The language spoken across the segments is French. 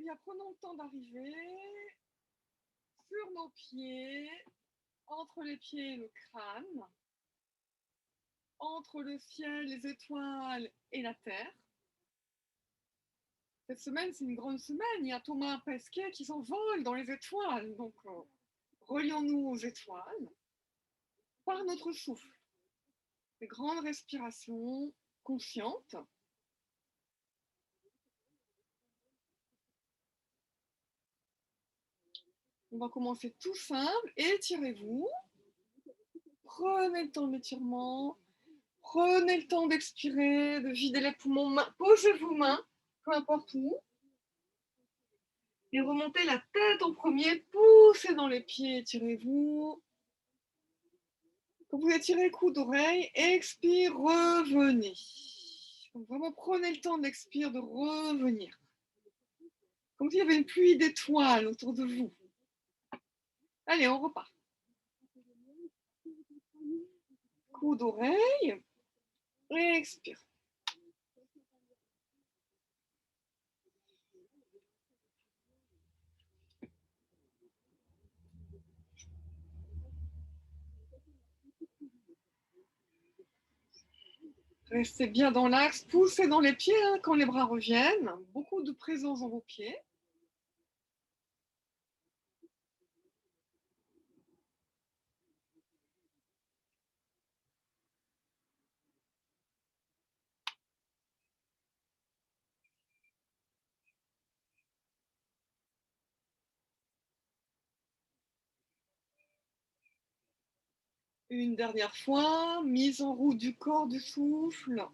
bien, prenons le temps d'arriver sur nos pieds, entre les pieds et le crâne, entre le ciel, les étoiles et la terre. Cette semaine, c'est une grande semaine. Il y a Thomas Pesquet qui s'envole dans les étoiles. Donc, relions-nous aux étoiles par notre souffle. Des grandes respirations conscientes. On va commencer tout simple. Étirez-vous. Prenez le temps de l'étirement. Prenez le temps d'expirer, de vider les poumons. Posez vos mains, peu importe où. Et remontez la tête en premier. Poussez dans les pieds. Étirez-vous. Quand vous étirez le cou d'oreille, expire, revenez. Donc vraiment, prenez le temps d'expirer, de revenir. Comme s'il y avait une pluie d'étoiles autour de vous. Allez, on repart. Cou d'oreille. Expire. Restez bien dans l'axe, poussez dans les pieds hein, quand les bras reviennent. Beaucoup de présence dans vos pieds. Une dernière fois, mise en route du corps, du souffle.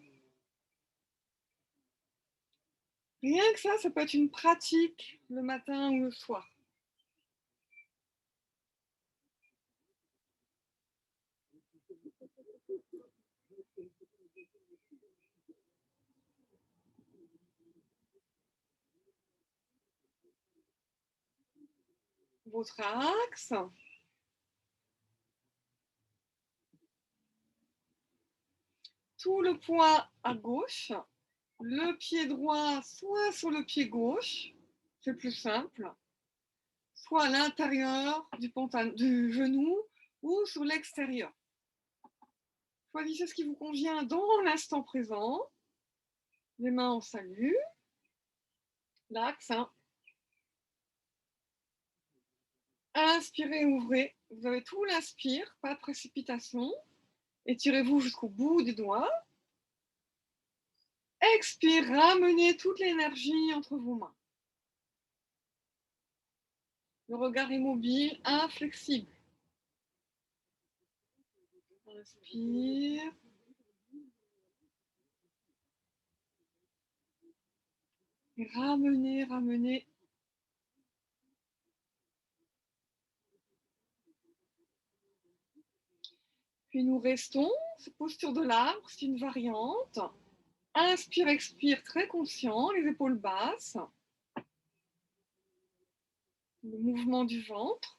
Rien que ça peut être une pratique le matin ou le soir. Votre axe. Tout le poids à gauche. Le pied droit soit sur le pied gauche, c'est plus simple, soit à l'intérieur du genou ou sur l'extérieur. Choisissez ce qui vous convient dans l'instant présent. Les mains en salut. L'axe. Hein. Inspirez, ouvrez. Vous avez tout l'inspire, pas de précipitation. Étirez-vous jusqu'au bout des doigts. Expire, ramenez toute l'énergie entre vos mains. Le regard immobile, inflexible. Inspire. Et ramenez, ramenez. Puis nous restons, cette posture de l'arbre, c'est une variante. Inspire, expire, très conscient, les épaules basses. Le mouvement du ventre.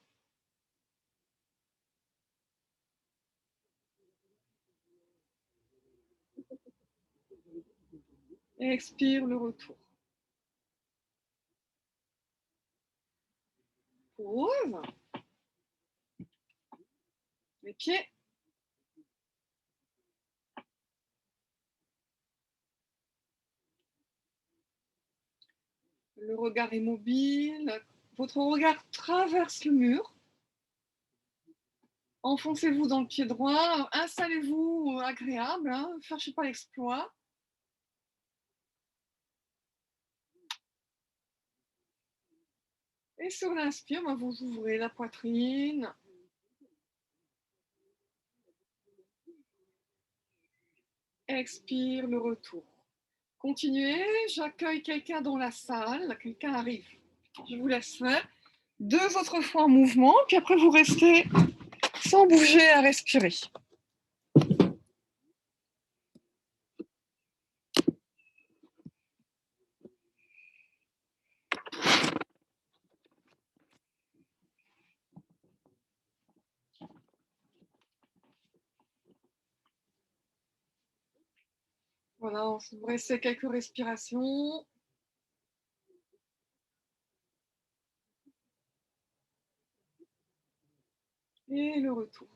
Et expire, le retour. Pause. Les pieds. Le regard immobile. Votre regard traverse le mur. Enfoncez-vous dans le pied droit. Installez-vous agréable. Ne hein, cherchez pas l'exploit. Et sur l'inspire, vous ouvrez la poitrine. Expire, le retour. Continuez, j'accueille quelqu'un dans la salle, quelqu'un arrive. Je vous laisse faire 2 autres fois en mouvement, puis après vous restez sans bouger à respirer. Voilà, on va rester quelques respirations. Et le retour.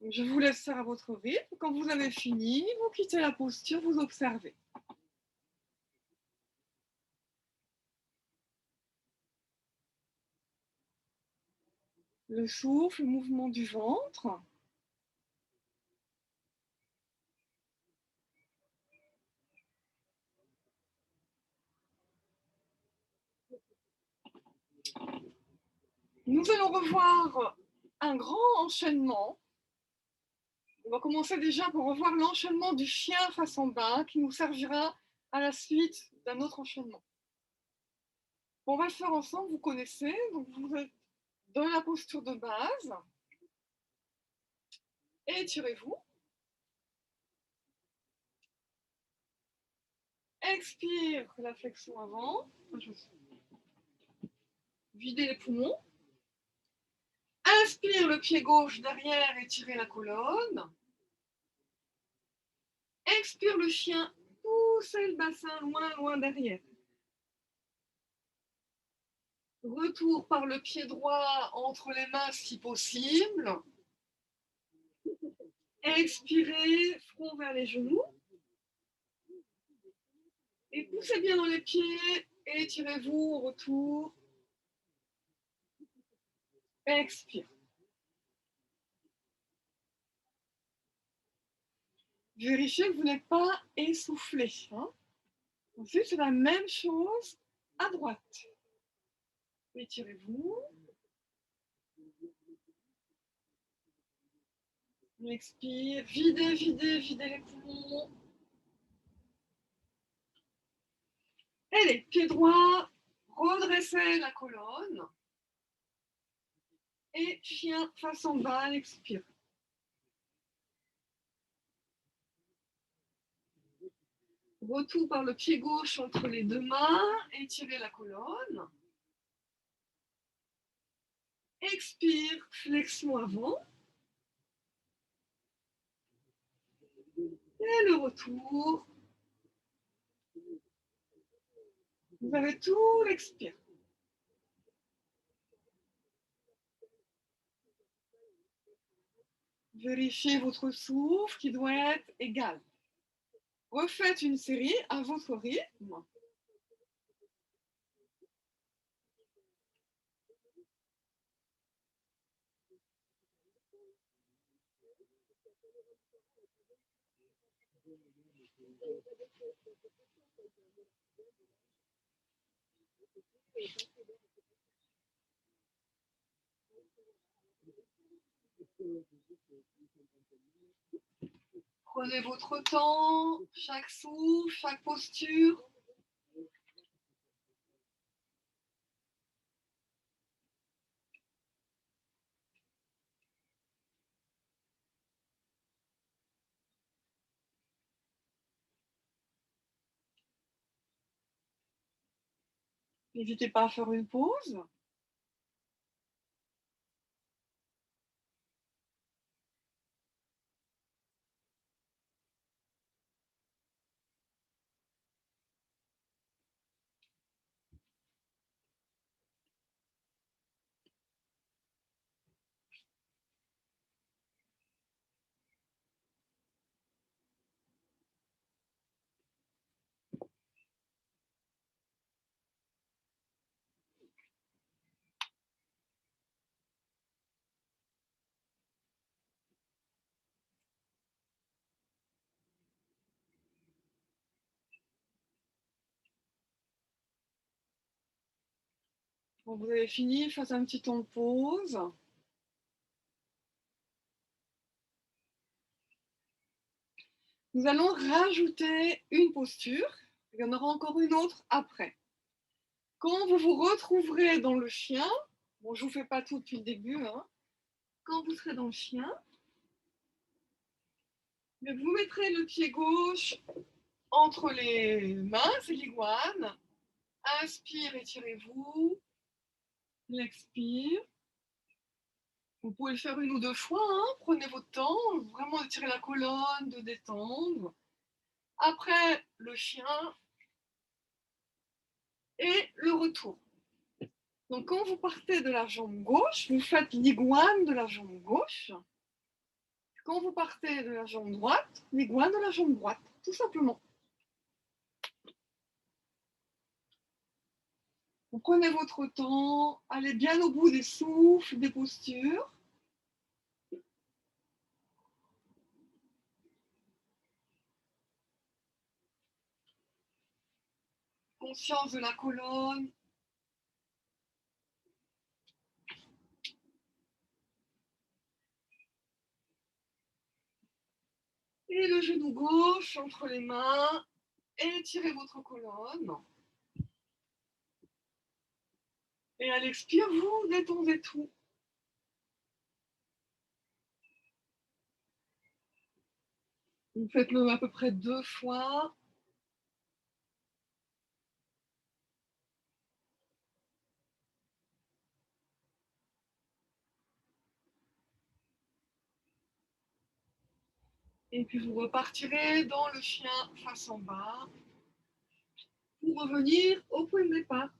Je vous laisse faire à votre rythme. Quand vous avez fini, vous quittez la posture, vous observez. Le souffle, le mouvement du ventre. Nous allons revoir un grand enchaînement. On va commencer déjà par revoir l'enchaînement du chien face en bas qui nous servira à la suite d'un autre enchaînement. On va le faire ensemble, vous connaissez, donc vous êtes dans la posture de base. Étirez-vous. Expire la flexion avant. Videz les poumons. Inspire le pied gauche derrière, étirez la colonne. Expire le chien, poussez le bassin loin, loin derrière. Retour par le pied droit entre les mains si possible. Expirez, front vers les genoux. Et poussez bien dans les pieds. Étirez-vous, retour. Expire. Vérifiez que vous n'êtes pas essoufflé. Hein. Ensuite, c'est la même chose à droite. Étirez-vous. Expire. Videz, videz, videz les poumons. Allez, pied droit. Redressez la colonne. Et chien face en bas, expire. Retour par le pied gauche entre les deux mains. Étirez la colonne. Expire, flexion avant. Et le retour. Vous avez tout l'expire. Vérifiez votre souffle qui doit être égal. Refaites une série à votre rythme. Prenez votre temps, chaque souffle, chaque posture. N'hésitez pas à faire une pause. Quand vous avez fini, faites un petit temps de pause. Nous allons rajouter une posture. Il y en aura encore une autre après. Quand vous vous retrouverez dans le chien, bon, je ne vous fais pas tout depuis le début, hein. Quand vous serez dans le chien, vous mettrez le pied gauche entre les mains, c'est l'iguane. Inspire, étirez-vous. L'expire. Vous pouvez le faire une ou deux fois, hein. Prenez votre temps, vraiment étirer la colonne, de détendre. Après, le chien et le retour. Donc, quand vous partez de la jambe gauche, vous faites l'iguane de la jambe gauche. Quand vous partez de la jambe droite, l'iguane de la jambe droite, tout simplement. Vous prenez votre temps, allez bien au bout des souffles, des postures. Conscience de la colonne. Et le genou gauche entre les mains. Et étirez votre colonne. Et à l'expire, vous détendez tout. Vous faites-le à peu près 2 fois. Et puis vous repartirez dans le chien face en bas pour revenir au point de départ.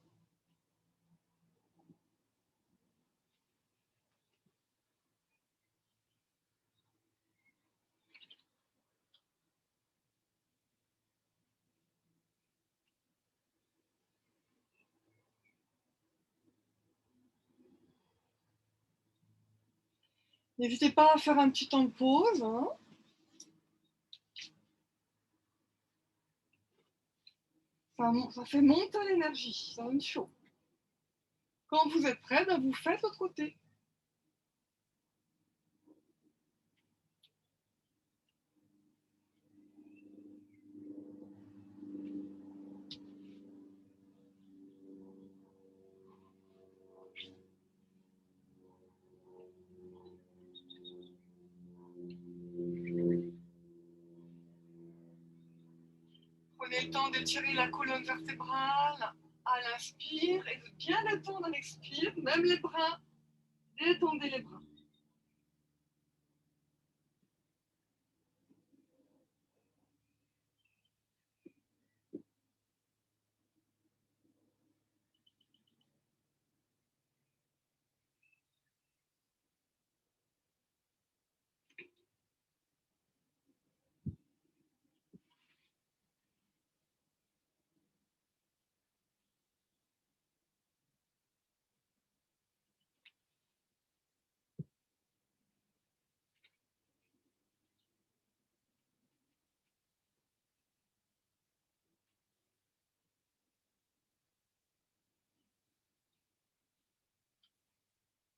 N'hésitez pas à faire un petit temps de pause. Hein. Ça fait monter l'énergie, ça donne chaud. Quand vous êtes prêt, ben vous faites l'autre côté. Prenez le temps d'étirer la colonne vertébrale à l'inspire et de bien détendre à l'expire, même les bras. Détendez les bras.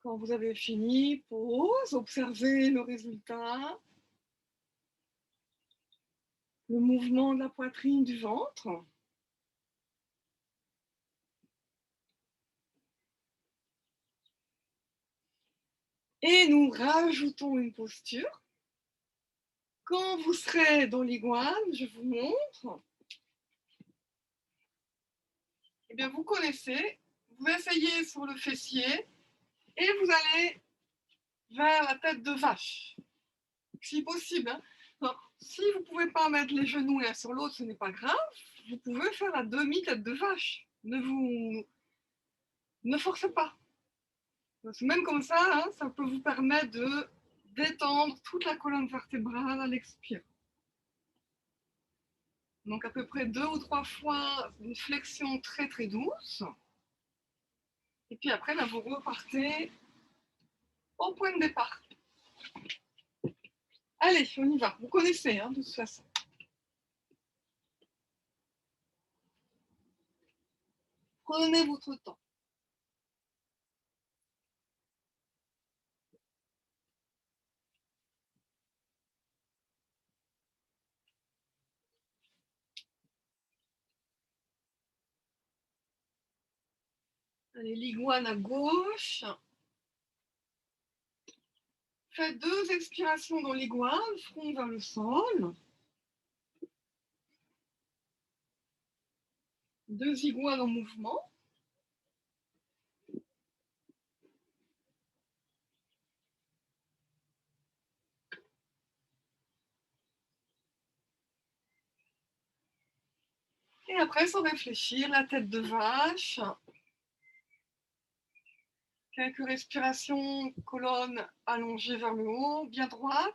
Quand vous avez fini, pause, observez le résultat. Le mouvement de la poitrine, du ventre. Et nous rajoutons une posture. Quand vous serez dans l'iguane, je vous montre. Eh bien, vous connaissez. Vous essayez sur le fessier et vous allez vers la tête de vache. Si possible. Hein. Alors, si vous ne pouvez pas mettre les genoux l'un sur l'autre, ce n'est pas grave. Vous pouvez faire la demi-tête de vache. Ne forcez pas. Parce que même comme ça, hein, ça peut vous permettre de détendre toute la colonne vertébrale à l'expire. Donc à peu près 2 ou 3 fois une flexion très très douce. Et puis après, là, vous repartez au point de départ. Allez, on y va. Vous connaissez, hein, de toute façon. Prenez votre temps. Allez, l'iguane à gauche. Faites 2 expirations dans l'iguane, front vers le sol. 2 iguanes en mouvement. Et après, sans réfléchir, la tête de vache. Quelques respirations, colonne allongée vers le haut, bien droite.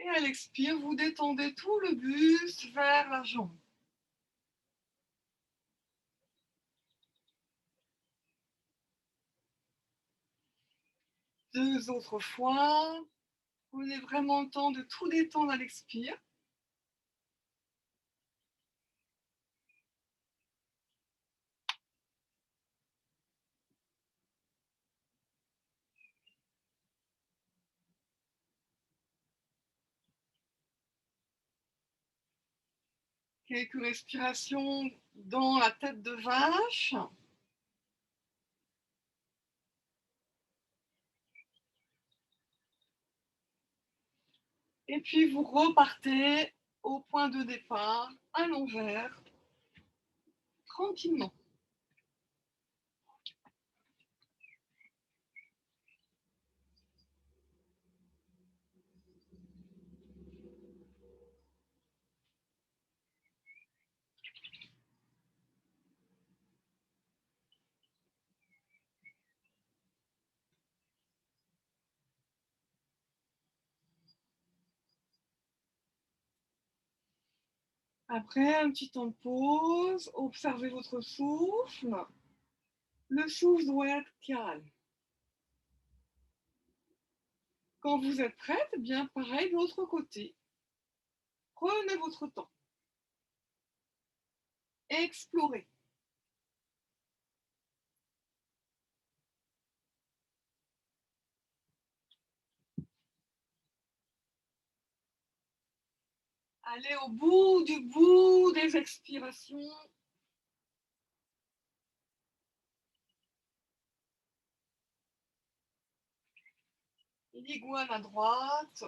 Et à l'expire, vous détendez tout le buste vers la jambe. 2 autres fois. Prenez vraiment le temps de tout détendre à l'expire. Quelques respirations dans la tête de vache. Et puis vous repartez au point de départ, à l'envers, tranquillement. Après, un petit temps de pause, observez votre souffle. Le souffle doit être calme. Quand vous êtes prête, eh bien pareil de l'autre côté. Prenez votre temps. Explorez. Allez au bout des expirations. L'iguane à droite.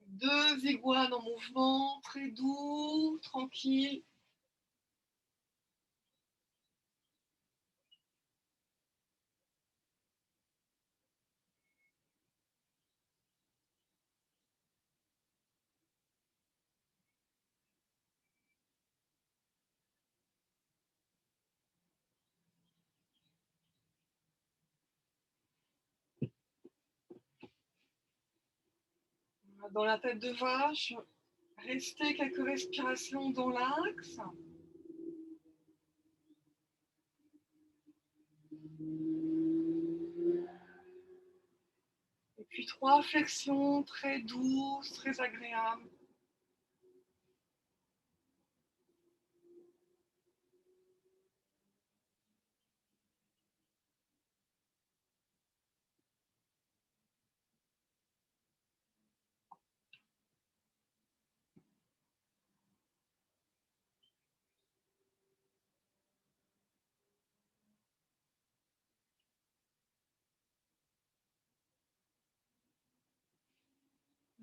2 iguanes en mouvement, très doux, tranquille. Dans la tête de vache, restez quelques respirations dans l'axe. Et puis 3 flexions très douces, très agréables.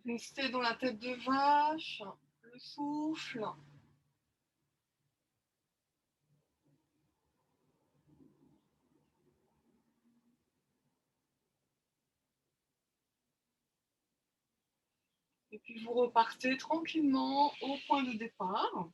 Restez dans la tête de vache, le souffle. Et puis vous repartez tranquillement au point de départ.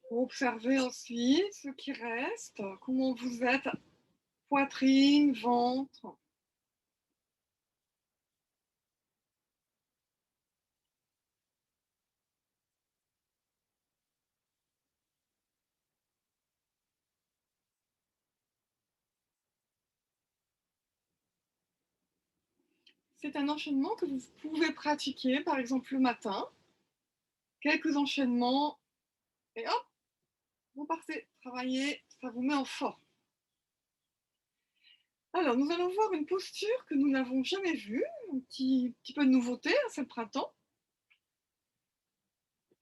Observez ensuite ce qui reste, comment vous êtes, poitrine, ventre. C'est un enchaînement que vous pouvez pratiquer, par exemple le matin. Quelques enchaînements et hop, vous partez travailler, ça vous met en forme. Alors, nous allons voir une posture que nous n'avons jamais vue, un petit peu de nouveauté, hein, c'est le printemps.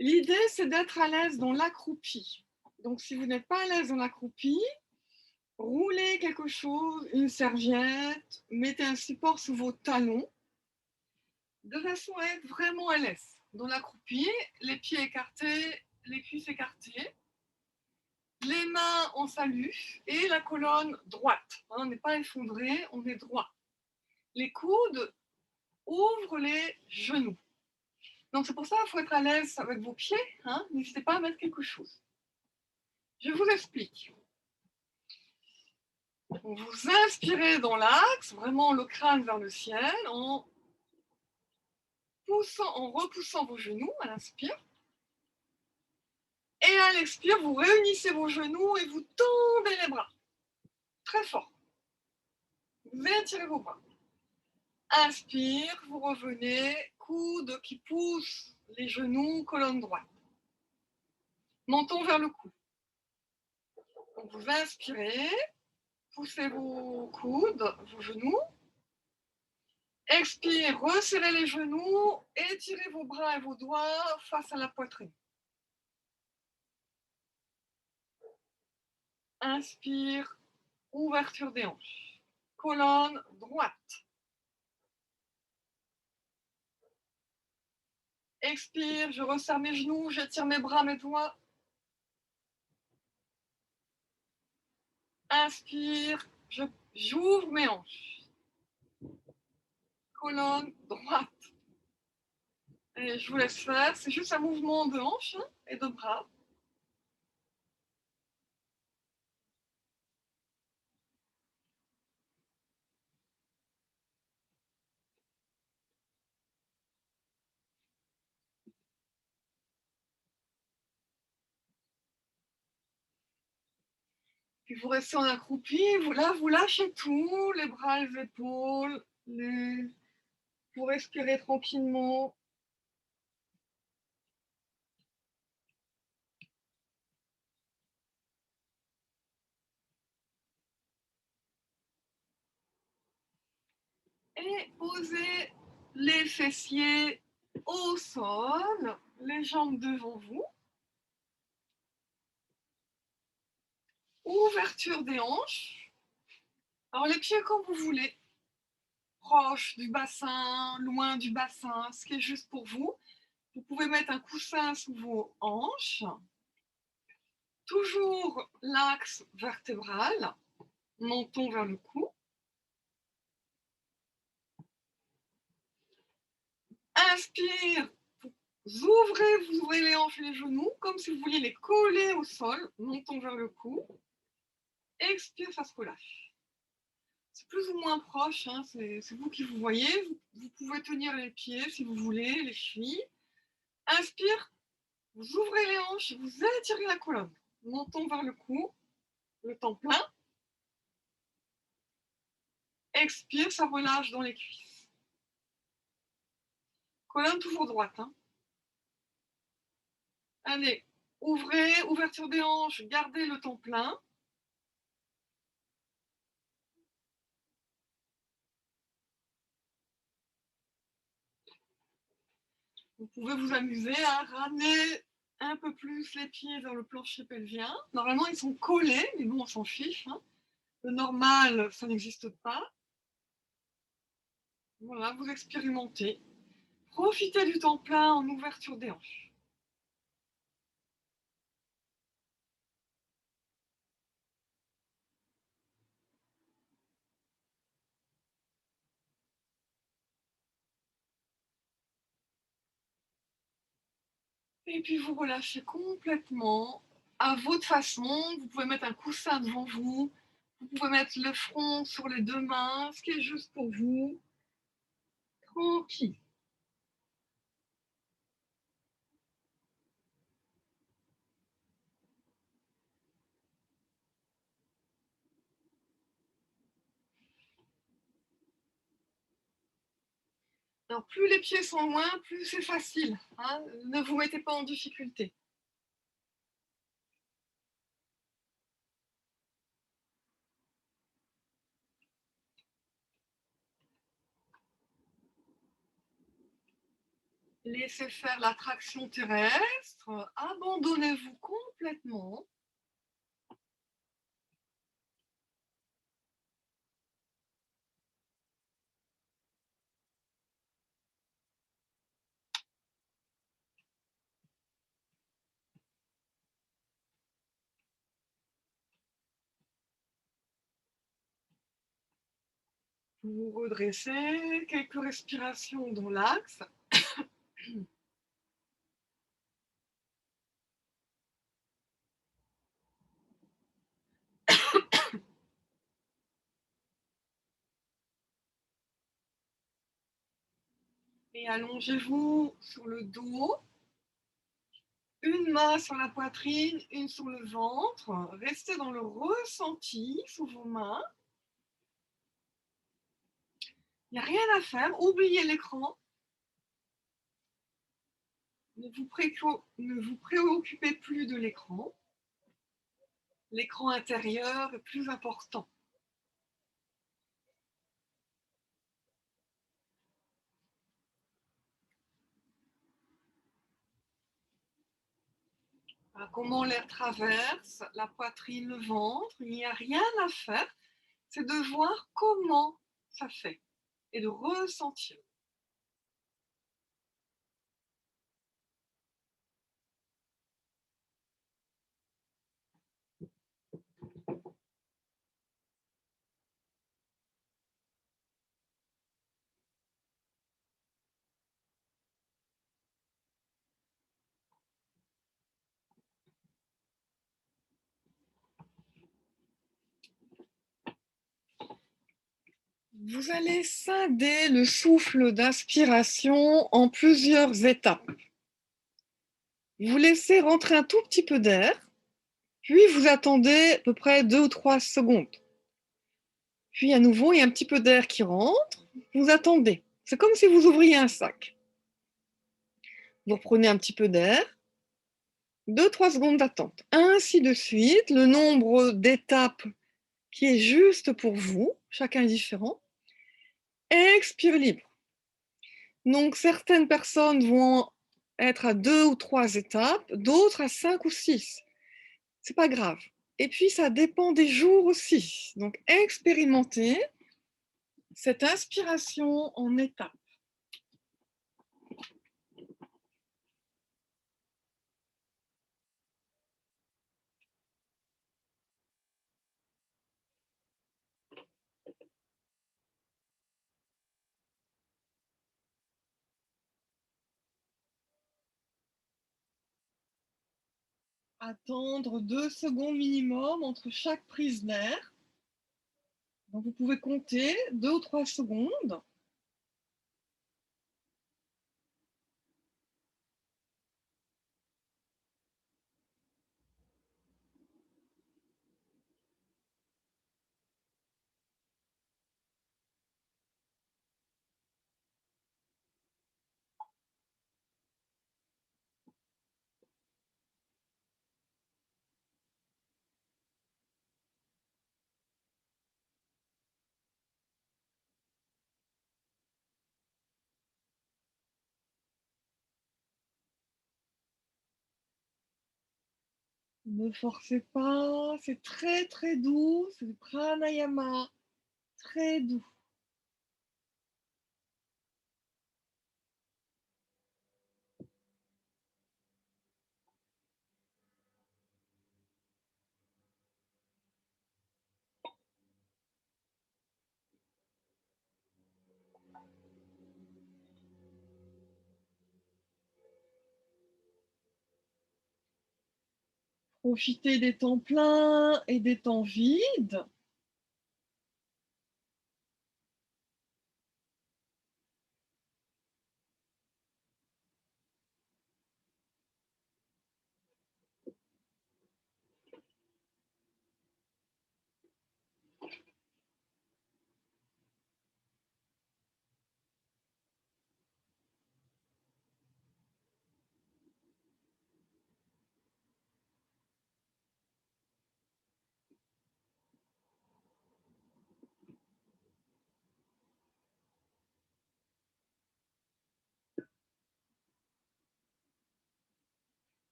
L'idée, c'est d'être à l'aise dans l'accroupi. Donc, si vous n'êtes pas à l'aise dans l'accroupi, roulez quelque chose, une serviette, mettez un support sous vos talons, de façon à être vraiment à l'aise. Dans l'accroupi, les pieds écartés, les cuisses écartées, les mains en salut et la colonne droite. On n'est pas effondré, on est droit. Les coudes ouvrent les genoux. Donc c'est pour ça qu'il faut être à l'aise avec vos pieds. Hein. N'hésitez pas à mettre quelque chose. Je vous explique. Vous inspirez dans l'axe, vraiment le crâne vers le ciel, en repoussant vos genoux à l'inspire. Et à l'expire, vous réunissez vos genoux et vous tendez les bras. Très fort. Vous étirez vos bras. Inspire, vous revenez, coude qui pousse les genoux, colonne droite. Menton vers le cou. Donc vous inspirez, poussez vos coudes, vos genoux. Expire, resserrez les genoux, étirez vos bras et vos doigts face à la poitrine. Inspire, ouverture des hanches. Colonne droite. Expire, je resserre mes genoux, j'étire mes bras, mes doigts. Inspire, j'ouvre mes hanches. Colonne droite. Et je vous laisse faire, c'est juste un mouvement de hanches et de bras. Puis vous restez en accroupi, vous lâchez tout, les bras, les épaules, vous respirez tranquillement. Et posez les fessiers au sol, les jambes devant vous. Ouverture des hanches. Alors les pieds comme vous voulez, proche du bassin, loin du bassin, ce qui est juste pour vous. Vous pouvez mettre un coussin sous vos hanches. Toujours l'axe vertébral, menton vers le cou. Inspire, vous ouvrez les hanches et les genoux, comme si vous vouliez les coller au sol, menton vers le cou. Expire, ça se relâche. C'est plus ou moins proche, hein, c'est vous qui vous voyez. Vous pouvez tenir les pieds si vous voulez, les chevilles. Inspire, vous ouvrez les hanches, vous étirez la colonne. Menton vers le cou, le temps plein. Expire, ça relâche dans les cuisses. Colonne toujours droite. Hein. Allez, ouvrez, ouverture des hanches, gardez le temps plein. Vous pouvez vous amuser à ramener un peu plus les pieds vers le plancher pelvien. Normalement, ils sont collés, mais bon, on s'en fiche. Hein. Le normal, ça n'existe pas. Voilà, vous expérimentez. Profitez du temps plein en ouverture des hanches. Et puis vous relâchez complètement à votre façon. Vous pouvez mettre un coussin devant vous. Vous pouvez mettre le front sur les deux mains, ce qui est juste pour vous. Tranquille. Alors, plus les pieds sont loin, plus c'est facile. Hein. Ne vous mettez pas en difficulté. Laissez faire l'attraction terrestre. Abandonnez-vous complètement. Vous vous redressez, quelques respirations dans l'axe. Et allongez-vous sur le dos. Une main sur la poitrine, une sur le ventre. Restez dans le ressenti sous vos mains. Il n'y a rien à faire. Oubliez l'écran. Ne vous préoccupez plus de l'écran. L'écran intérieur est plus important. Voilà comment l'air traverse la poitrine, le ventre. Il n'y a rien à faire. C'est de voir comment ça fait et de ressentir. Vous allez scinder le souffle d'inspiration en plusieurs étapes. Vous laissez rentrer un tout petit peu d'air, puis vous attendez à peu près 2 ou 3 secondes. Puis à nouveau, il y a un petit peu d'air qui rentre, vous attendez. C'est comme si vous ouvriez un sac. Vous reprenez un petit peu d'air, 2-3 secondes d'attente. Ainsi de suite, le nombre d'étapes qui est juste pour vous, chacun est différent. Expire libre. Donc certaines personnes vont être à 2 ou 3 étapes, d'autres à 5 ou 6. C'est pas grave. Et puis ça dépend des jours aussi. Donc expérimentez cette inspiration en étapes. Attendre 2 secondes minimum entre chaque prise d'air. Donc vous pouvez compter 2 ou 3 secondes. Ne forcez pas, c'est très très doux, c'est du pranayama, très doux. Profitez des temps pleins et des temps vides.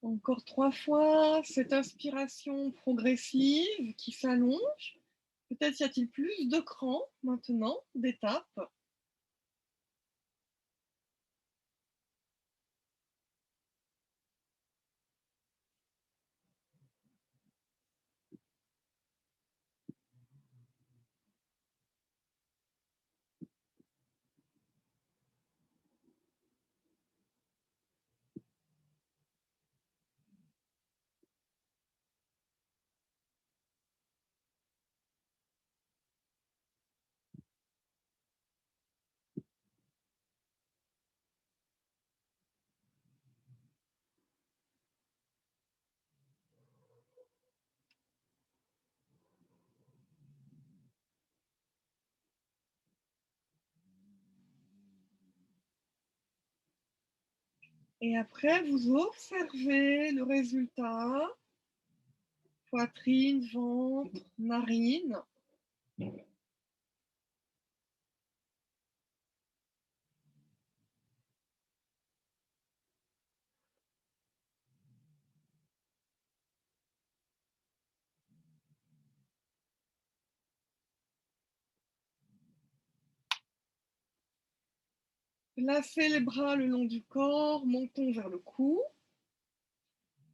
Encore 3 fois cette inspiration progressive qui s'allonge. Peut-être y a-t-il plus de crans maintenant, d'étapes. Et après, vous observez le résultat. Poitrine, ventre, narine. Placez les bras le long du corps, montons vers le cou.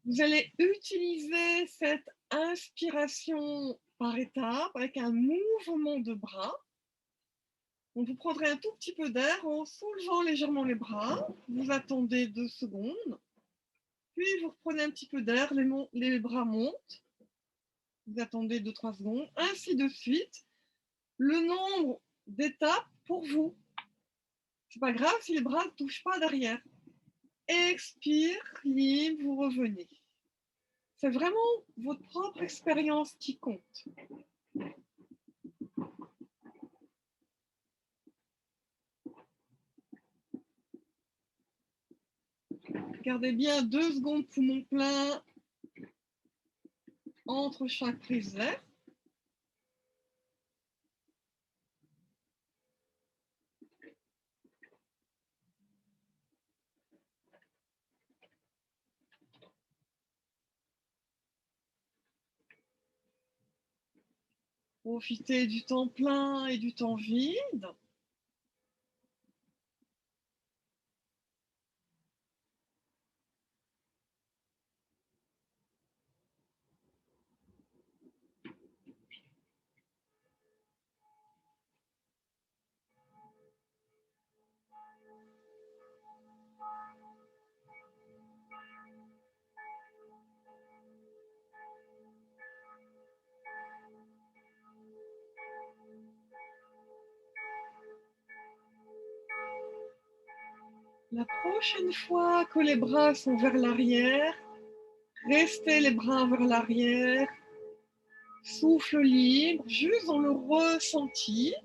Vous allez utiliser cette inspiration par étapes avec un mouvement de bras. Donc vous prendrez un tout petit peu d'air en soulevant légèrement les bras. Vous attendez 2 secondes. Puis vous reprenez un petit peu d'air, les bras montent. Vous attendez 2-3 secondes, ainsi de suite. Le nombre d'étapes pour vous. C'est pas grave si les bras ne touchent pas derrière. Expire, libre, vous revenez. C'est vraiment votre propre expérience qui compte. Gardez bien 2 secondes poumon plein entre chaque prise d'air. Profitez du temps plein et du temps vide. La prochaine fois que les bras sont vers l'arrière, restez les bras vers l'arrière, souffle libre, juste dans le ressenti.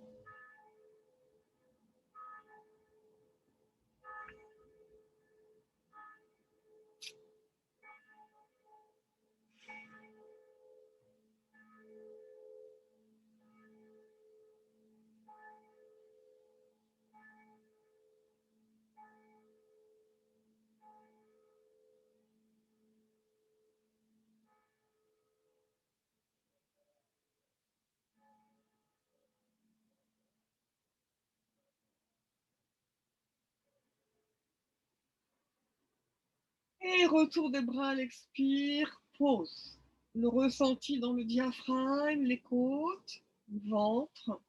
Et retour des bras à l'expire, pause. Le ressenti dans le diaphragme, les côtes, le ventre.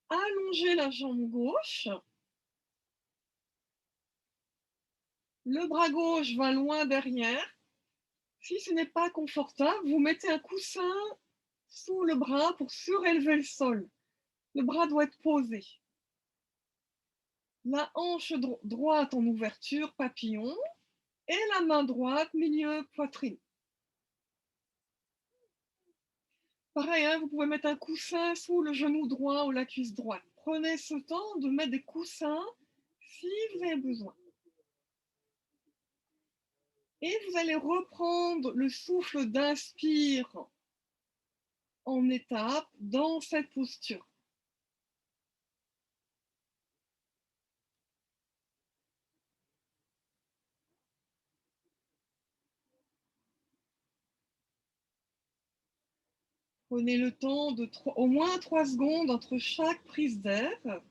Allongez la jambe gauche. Le bras gauche va loin derrière. Si ce n'est pas confortable, vous mettez un coussin sous le bras pour surélever le sol. Le bras doit être posé. La hanche droite en ouverture, papillon, et la main droite, milieu, poitrine. Pareil, hein, vous pouvez mettre un coussin sous le genou droit ou la cuisse droite. Prenez ce temps de mettre des coussins si vous avez besoin. Et vous allez reprendre le souffle d'inspire en étape dans cette posture. Prenez le temps de au moins 3 secondes entre chaque prise d'air.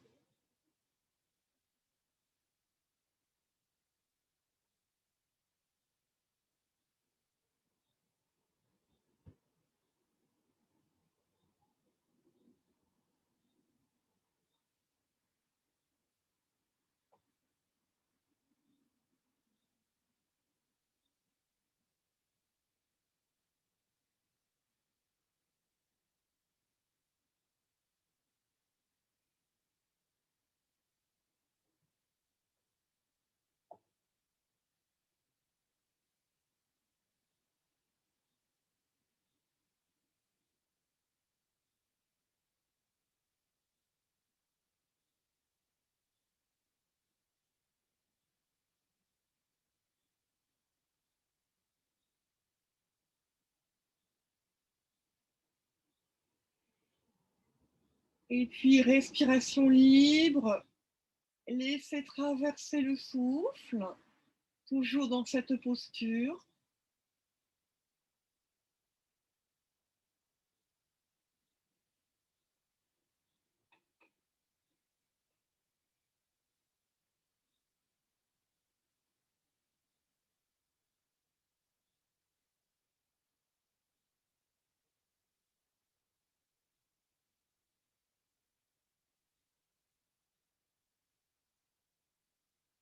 Et puis, respiration libre. Laissez traverser le souffle, toujours dans cette posture.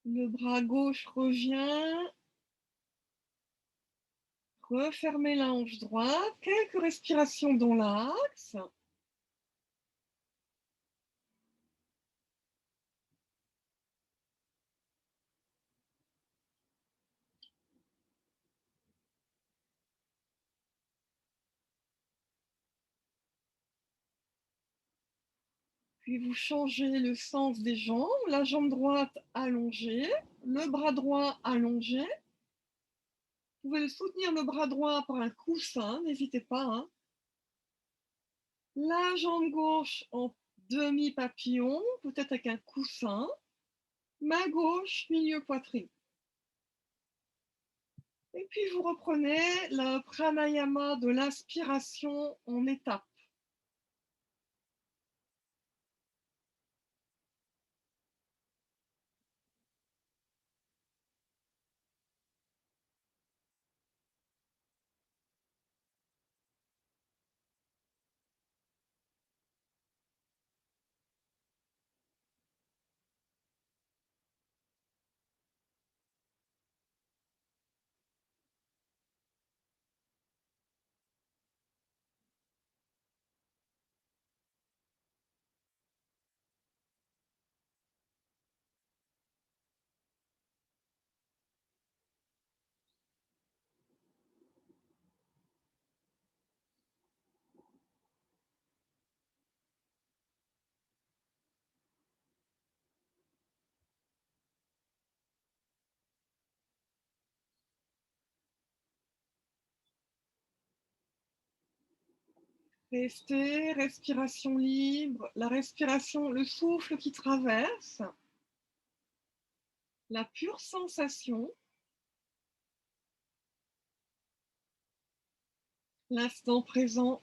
Le bras gauche revient. Refermez la hanche droite. Quelques respirations dans l'axe. Puis vous changez le sens des jambes. La jambe droite allongée, le bras droit allongé. Vous pouvez soutenir le bras droit par un coussin, n'hésitez pas. Hein. La jambe gauche en demi-papillon, peut-être avec un coussin. Main gauche, milieu poitrine. Et puis vous reprenez le pranayama de l'inspiration en étapes. Restez, respiration libre, la respiration, le souffle qui traverse, la pure sensation, l'instant présent.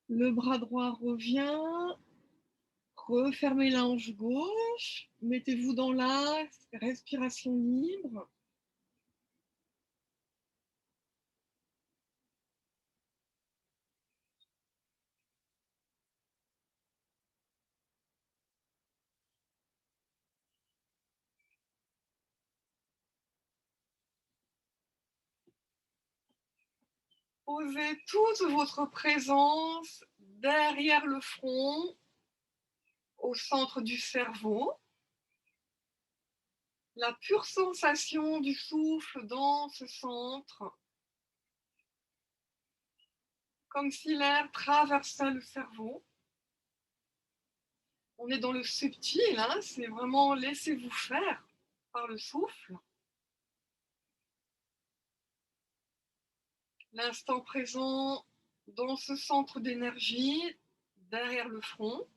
Le bras droit revient, refermez la hanche gauche, mettez-vous dans l'axe, respiration libre. Posez toute votre présence derrière le front, au centre du cerveau. La pure sensation du souffle dans ce centre, comme si l'air traversait le cerveau. On est dans le subtil, hein, c'est vraiment laissez-vous faire par le souffle. L'instant présent dans ce centre d'énergie, derrière le front.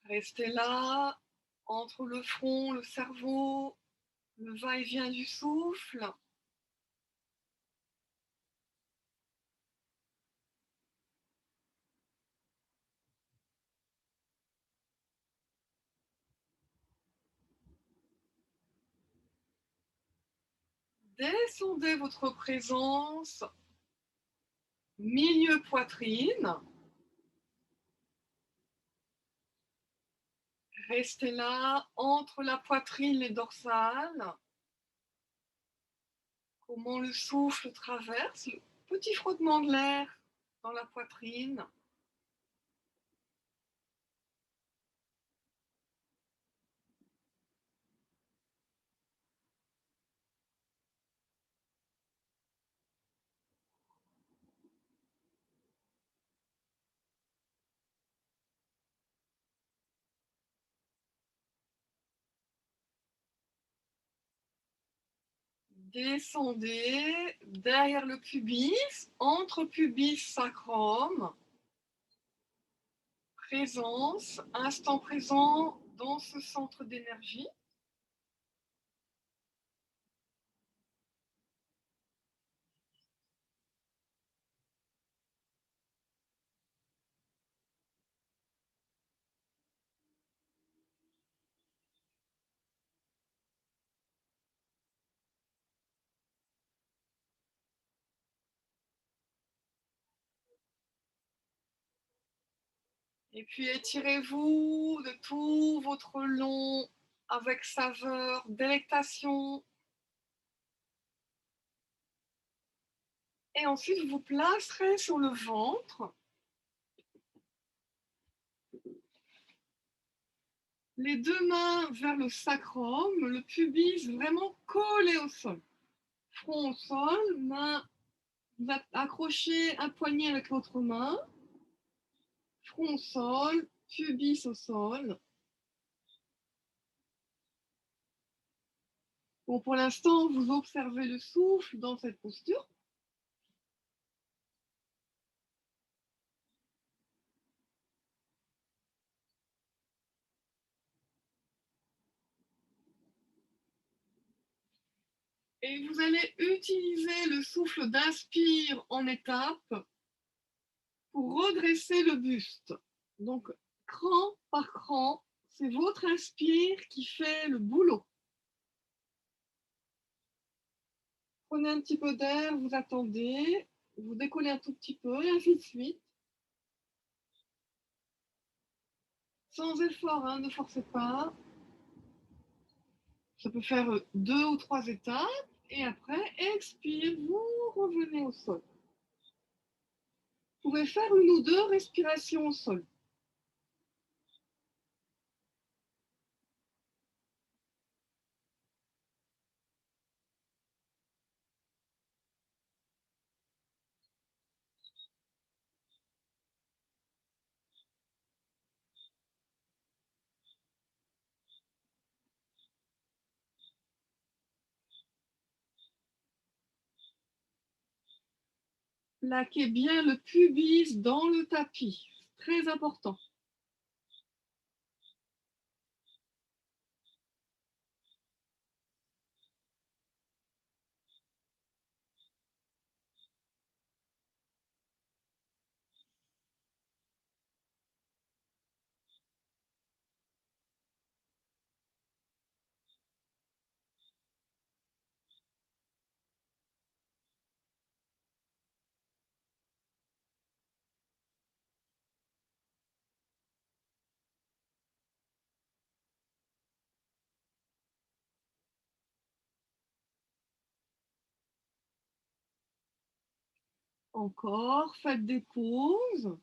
Restez là, entre le front, le cerveau, le va-et-vient du souffle. Descendez votre présence, milieu poitrine. Restez là, entre la poitrine et les dorsales. Comment le souffle traverse, le petit frottement de l'air dans la poitrine. Descendez derrière le pubis, entre pubis sacrum. Présence, instant présent dans ce centre d'énergie. Et puis étirez-vous de tout votre long avec saveur, délectation. Et ensuite, vous vous placerez sur le ventre. Les deux mains vers le sacrum, le pubis vraiment collé au sol. Front au sol, main, vous accrochez un poignet avec l'autre main. Front au sol, pubis au sol. Bon, pour l'instant, vous observez le souffle dans cette posture. Et vous allez utiliser le souffle d'inspire en étape pour redresser le buste. Donc, cran par cran, c'est votre inspire qui fait le boulot. Prenez un petit peu d'air, vous attendez, vous décollez un tout petit peu, et ainsi de suite. Sans effort, hein, ne forcez pas. Ça peut faire 2 ou 3 étapes. Et après, expire, vous revenez au sol. Vous pouvez faire 1 ou 2 respirations au sol. Plaquez bien le pubis dans le tapis. Très important. Encore, faites des pauses.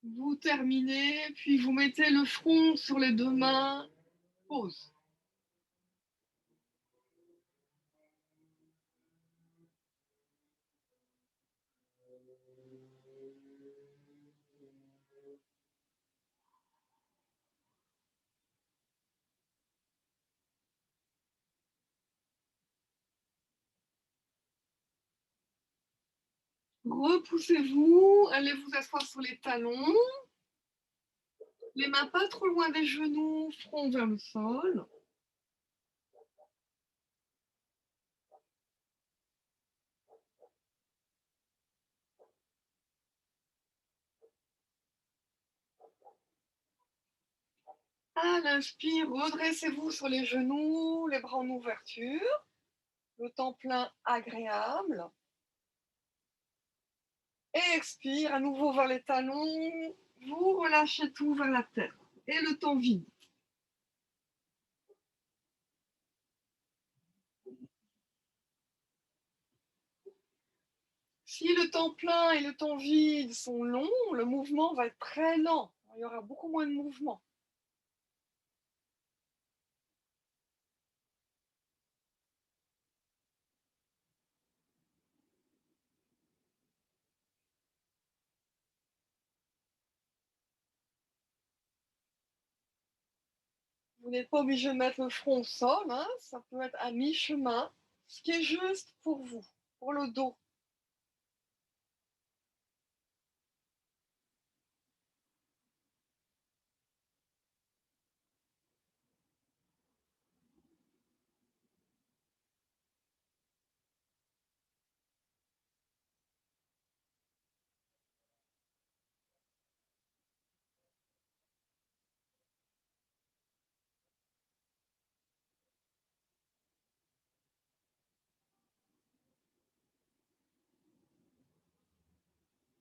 Vous terminez, puis vous mettez le front sur les 2 mains. Pause. Repoussez-vous, allez vous asseoir sur les talons. Les mains pas trop loin des genoux, front vers le sol. À l'inspire, redressez-vous sur les genoux, les bras en ouverture. Le temps plein agréable. Et expire, à nouveau vers les talons. Vous relâchez tout vers la tête. Et le temps vide. Si le temps plein et le temps vide sont longs, le mouvement va être très lent. Il y aura beaucoup moins de mouvement. Vous n'êtes pas obligé de mettre le front au sol, hein, ça peut être à mi-chemin, ce qui est juste pour vous, pour le dos.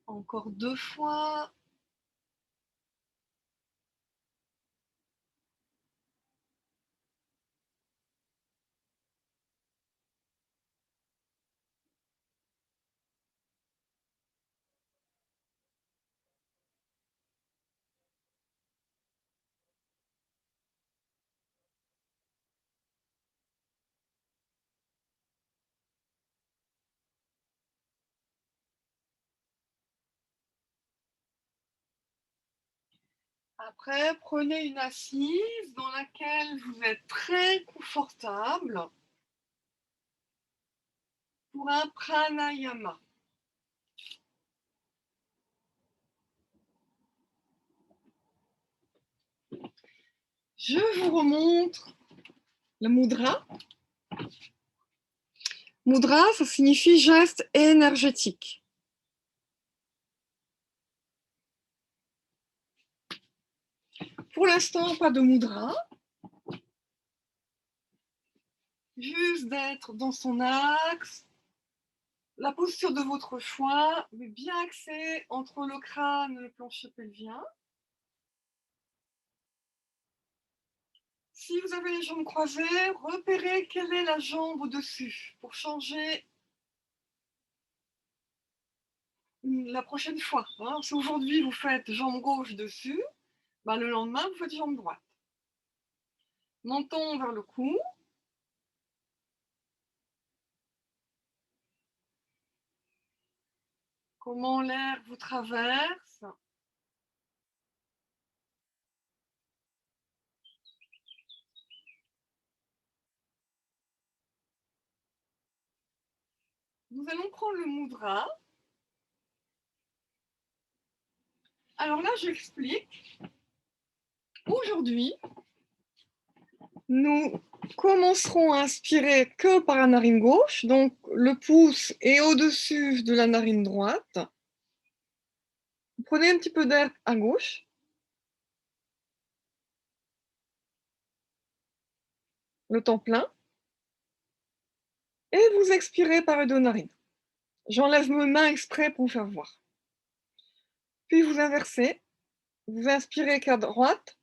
Encore 2 fois. Après, prenez une assise dans laquelle vous êtes très confortable pour un pranayama. Je vous remontre le mudra. Mudra, ça signifie geste énergétique. Pour l'instant, pas de mudra. Juste d'être dans son axe, la posture de votre choix, mais bien axée entre le crâne et le plancher pelvien. Si vous avez les jambes croisées, repérez quelle est la jambe au-dessus pour changer la prochaine fois. Hein. Si aujourd'hui vous faites jambe gauche dessus, bah le lendemain vous faites jambe droite. Menton vers le cou. Comment l'air vous traverse. Nous allons prendre le mudra. Alors là, j'explique. Aujourd'hui, nous commencerons à inspirer que par la narine gauche, donc le pouce est au-dessus de la narine droite. Vous prenez un petit peu d'air à gauche, le temps plein, et vous expirez par les deux narines. J'enlève mes mains exprès pour vous faire voir. Puis vous inversez, vous inspirez qu'à droite,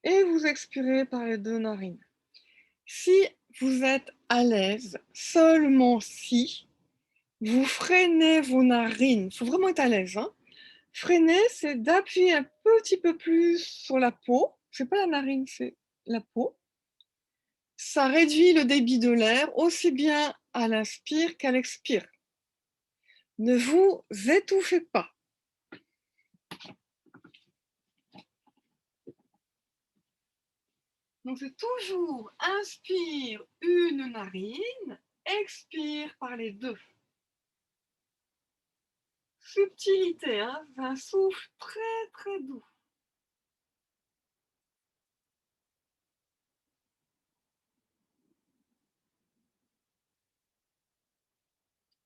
et vous expirez par les deux narines. Si vous êtes à l'aise, seulement si, vous freinez vos narines. Il faut vraiment être à l'aise. Hein. Freiner, c'est d'appuyer un petit peu plus sur la peau. C'est pas la narine, c'est la peau. Ça réduit le débit de l'air aussi bien à l'inspire qu'à l'expire. Ne vous étouffez pas. Donc c'est toujours inspire une narine, expire par les deux. subtilité, hein, un souffle très très doux.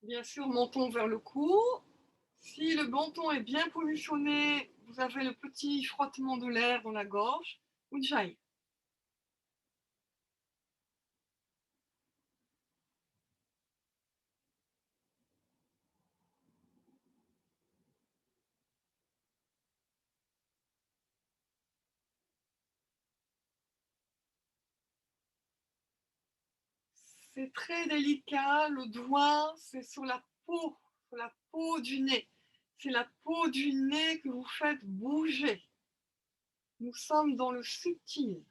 Bien sûr, menton vers le cou. Si le menton est bien positionné, vous avez le petit frottement de l'air dans la gorge. Ujjayi. C'est très délicat. Le doigt, c'est sur la peau du nez. C'est la peau du nez que vous faites bouger. Nous sommes dans le subtil.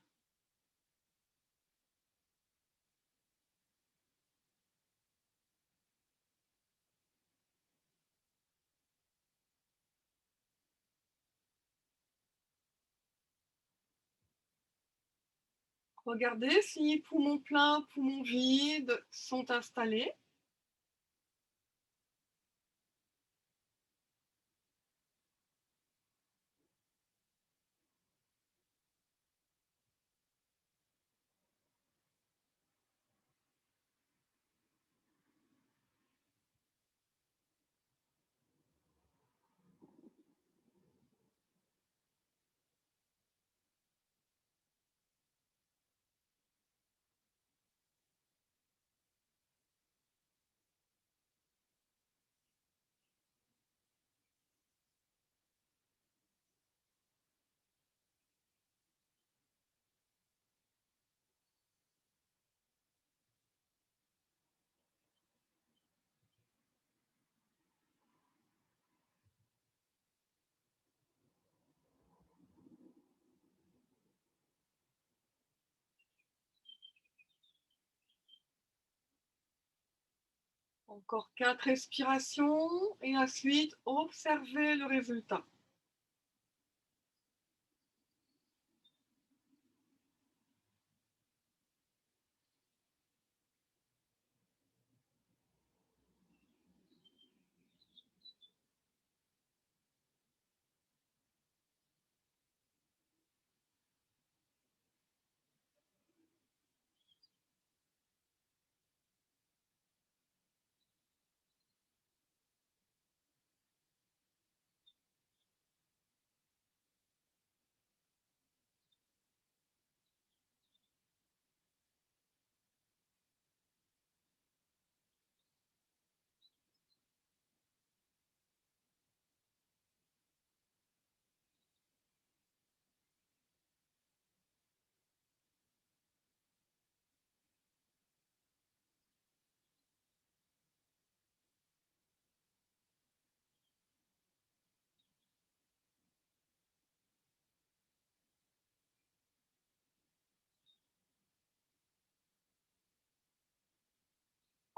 Regardez si poumons pleins, poumons vides sont installés. Encore 4 respirations et ensuite observez le résultat.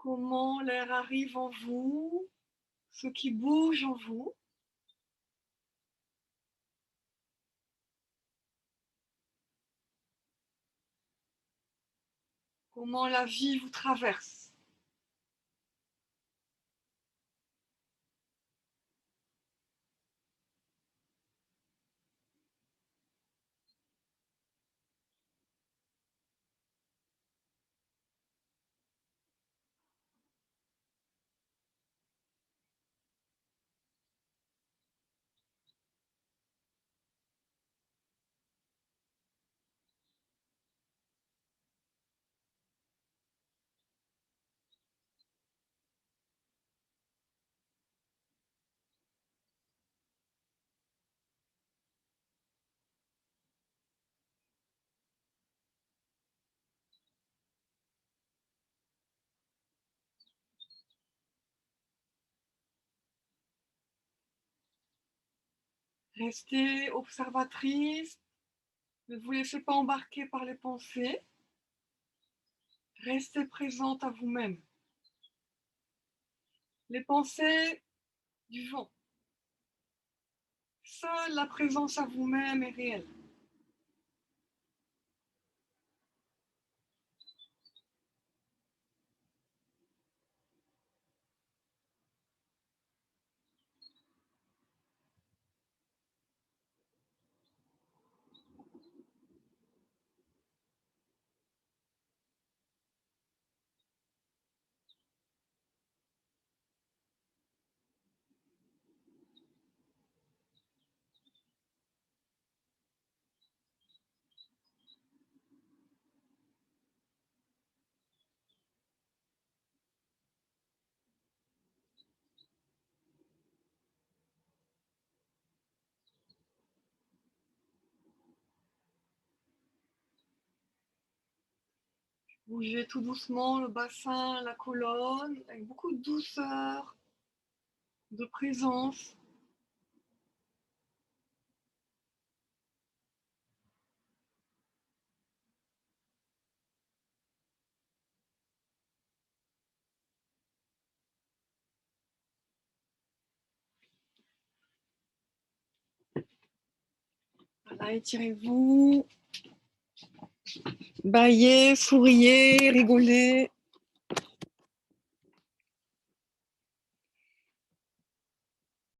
Comment l'air arrive en vous, ce qui bouge en vous. Comment la vie vous traverse. Restez observatrice, ne vous laissez pas embarquer par les pensées. Restez présente à vous-même. Les pensées du vent. Seule la présence à vous-même est réelle. Bougez tout doucement le bassin, la colonne, avec beaucoup de douceur, de présence. Voilà, étirez-vous. Baillez, souriez, rigolez.